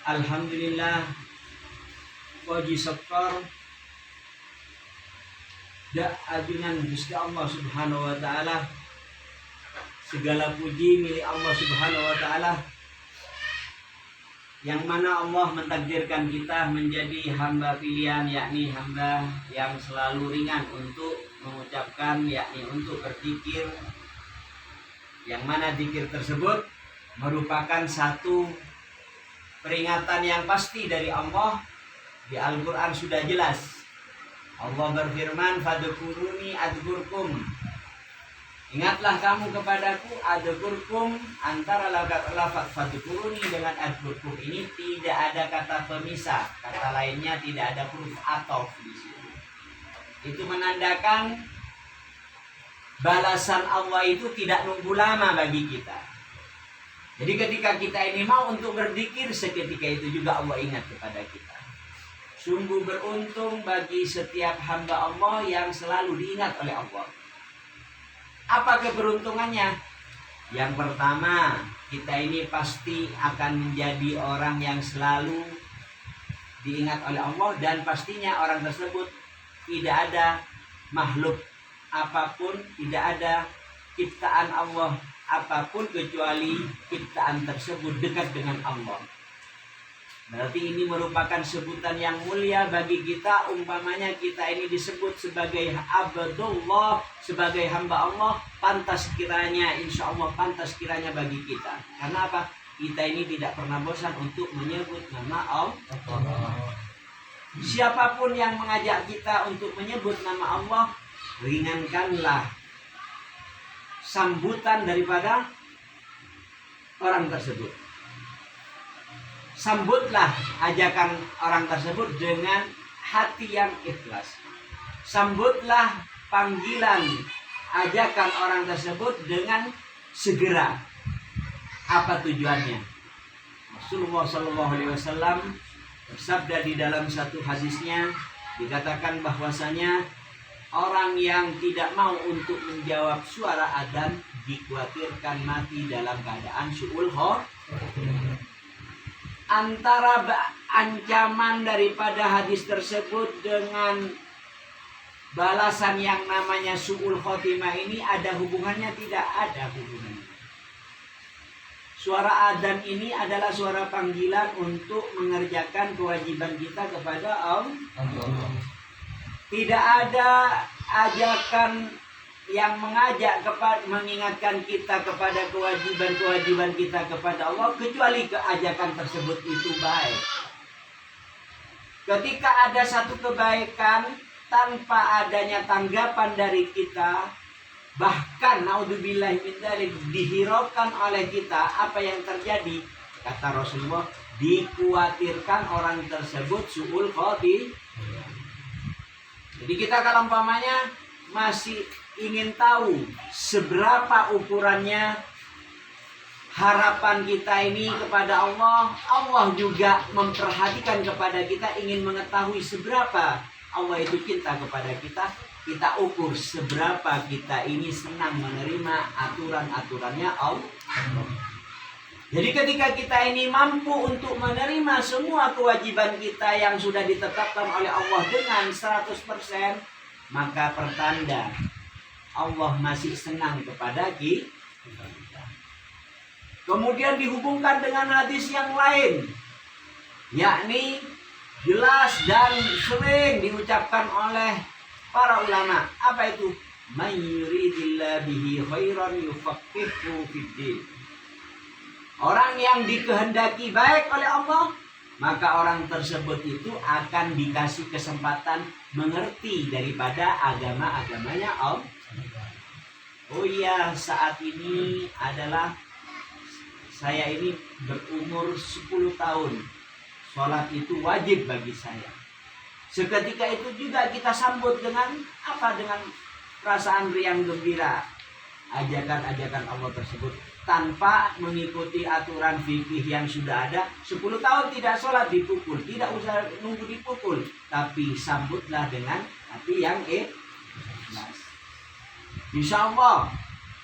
Alhamdulillah puji syukur da ajunan Gusti Allah Subhanahu wa taala. Segala puji milik Allah Subhanahu wa taala, yang mana Allah mentakdirkan kita menjadi hamba pilihan, yakni hamba yang selalu ringan untuk mengucapkan, yakni untuk berzikir, yang mana zikir tersebut merupakan satu peringatan yang pasti dari Allah. Di Al-Quran sudah jelas Allah berfirman, fadkuruni adzkurkum, ingatlah kamu kepadaku, adzkurkum. Antara lafaz fadkuruni dengan adzkurkum ini tidak ada kata pemisah, kata lainnya tidak ada huruf ataf di situ. Itu menandakan balasan Allah itu tidak nunggu lama bagi kita. Jadi ketika kita ini mau untuk berzikir, seketika itu juga Allah ingat kepada kita. Sungguh beruntung bagi setiap hamba Allah yang selalu diingat oleh Allah. Apa keberuntungannya? Yang pertama, kita ini pasti akan menjadi orang yang selalu diingat oleh Allah, dan pastinya orang tersebut tidak ada makhluk apapun, tidak ada ciptaan Allah apapun kecuali ciptaan tersebut dekat dengan Allah. Berarti ini merupakan sebutan yang mulia bagi kita. Umpamanya kita ini disebut sebagai abdullah, sebagai hamba Allah, pantas kiranya, insya Allah pantas kiranya bagi kita. Karena apa? Kita ini tidak pernah bosan untuk menyebut nama Allah. Siapapun yang mengajak kita untuk menyebut nama Allah, ringankanlah sambutan daripada orang tersebut. Sambutlah ajakan orang tersebut dengan hati yang ikhlas. Sambutlah panggilan ajakan orang tersebut dengan segera. Apa tujuannya? Rasulullah SAW bersabda di dalam satu hadisnya, dikatakan bahwasanya orang yang tidak mau untuk menjawab suara adzan dikhawatirkan mati dalam keadaan su'ul khotimah. Antara ancaman daripada hadis tersebut dengan balasan yang namanya su'ul khotimah ini ada hubungannya? Tidak ada hubungannya. Suara adzan ini adalah suara panggilan untuk mengerjakan kewajiban kita kepada Allah. Tidak ada ajakan yang mengajak kepada, mengingatkan kita kepada kewajiban-kewajiban kita kepada Allah, kecuali keajakan tersebut itu baik. Ketika ada satu kebaikan tanpa adanya tanggapan dari kita, bahkan naudzubillahi min dzalik, dihiraukan oleh kita, apa yang terjadi? Kata Rasulullah, dikhawatirkan orang tersebut su'ul khotimah. Jadi kita kalau umpamanya masih ingin tahu seberapa ukurannya harapan kita ini kepada Allah, Allah juga memperhatikan kepada kita, ingin mengetahui seberapa Allah itu cinta kepada kita. Kita ukur seberapa kita ini senang menerima aturan-aturannya Allah. Jadi ketika kita ini mampu untuk menerima semua kewajiban kita yang sudah ditetapkan oleh Allah dengan 100%, maka pertanda Allah masih senang kepada kita. Kemudian dihubungkan dengan hadis yang lain, yakni jelas dan sering diucapkan oleh para ulama. Apa itu? Man yuridillahu bihi khairan yufaqihuhu fiddin. Orang yang dikehendaki baik oleh Allah, maka orang tersebut itu akan dikasih kesempatan mengerti daripada agama-agamanya Allah. Oh iya, saat ini adalah saya ini berumur 10 tahun. Sholat itu wajib bagi saya. Seketika itu juga kita sambut dengan apa? Dengan perasaan riang gembira ajakan-ajakan Allah tersebut, tanpa mengikuti aturan fikih yang sudah ada. 10 tahun tidak sholat dipukul, tidak usah nunggu dipukul, tapi sambutlah dengan hati yang ikhlas. Insya Allah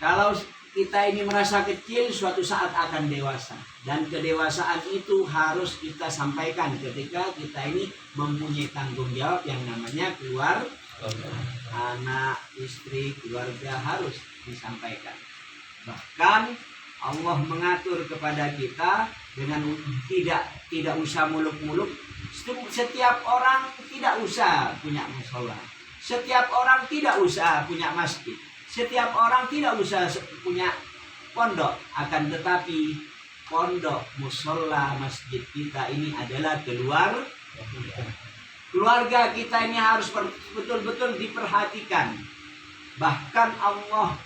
kalau kita ini merasa kecil, suatu saat akan dewasa. Dan kedewasaan itu harus kita sampaikan ketika kita ini mempunyai tanggung jawab yang namanya keluarga. Anak, istri, keluarga harus disampaikan. Bahkan Allah mengatur kepada kita dengan tidak usah muluk-muluk. Setiap orang tidak usah punya musola. Setiap orang tidak usah punya masjid. Setiap orang tidak usah punya pondok. Akan tetapi pondok, musola, masjid kita ini adalah keluarga kita ini harus betul-betul diperhatikan. Bahkan Allah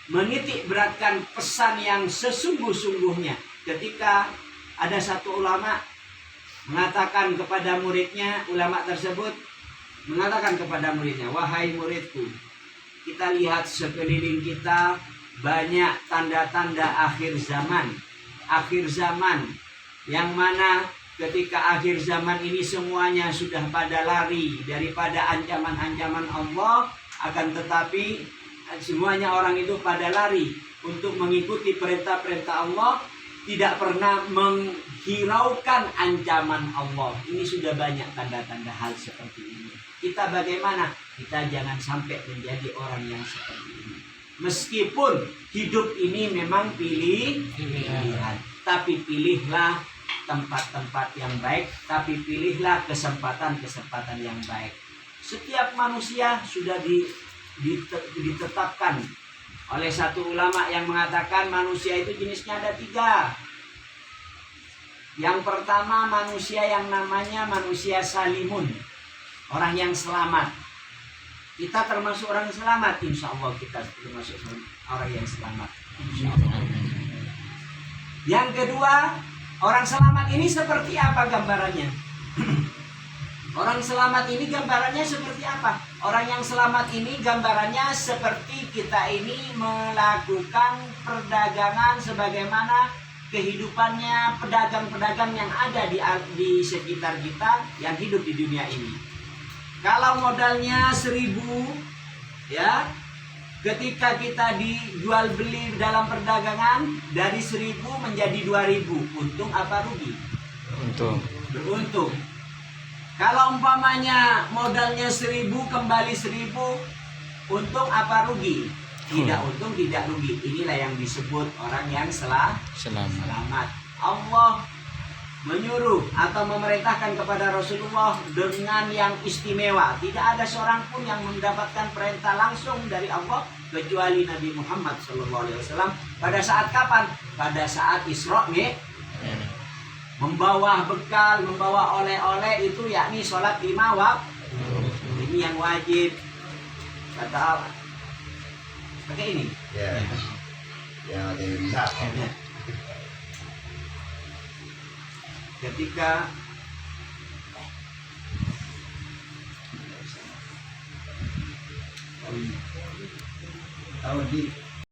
menitik beratkan pesan yang sesungguh-sungguhnya ketika ada satu ulama mengatakan kepada muridnya, ulama tersebut mengatakan kepada muridnya, wahai muridku, kita lihat sekeliling kita banyak tanda-tanda akhir zaman yang mana ketika akhir zaman ini semuanya sudah pada lari daripada ancaman-ancaman Allah, akan tetapi semuanya orang itu pada lari untuk mengikuti perintah-perintah Allah, tidak pernah menghiraukan ancaman Allah. Ini sudah banyak tanda-tanda hal seperti ini. Kita bagaimana? Kita jangan sampai menjadi orang yang seperti ini. Meskipun hidup ini memang pilihan, tapi pilihlah tempat-tempat yang baik, tapi pilihlah kesempatan-kesempatan yang baik. Setiap manusia sudah ditetapkan oleh satu ulama yang mengatakan manusia itu jenisnya ada 3. Yang pertama, manusia yang namanya manusia salimun, orang yang selamat. Kita termasuk orang selamat, insya Allah kita termasuk orang yang selamat, insya Allah. Yang kedua, orang selamat ini seperti apa gambarannya? Orang selamat ini gambarannya seperti apa? Orang yang selamat ini gambarannya seperti kita ini melakukan perdagangan sebagaimana kehidupannya pedagang-pedagang yang ada di sekitar kita yang hidup di dunia ini. Kalau modalnya 1.000, ya, ketika kita dijual beli dalam perdagangan dari 1.000 menjadi 2.000, untung apa rugi? Beruntung. Kalau umpamanya modalnya 1.000 kembali 1.000, untung apa rugi? Tidak untung, tidak rugi. Inilah yang disebut orang yang selamat. Allah menyuruh atau memerintahkan kepada Rasulullah dengan yang istimewa. Tidak ada seorang pun yang mendapatkan perintah langsung dari Allah kecuali Nabi Muhammad SAW. Pada saat kapan? Pada saat Isra Mi'raj. Membawa bekal, membawa oleh-oleh itu yakni sholat 5 waktu. Ini yang wajib. Kata Allah. Pakai ini. Ya. Ya, ada yang bisa. Ketika Tahu di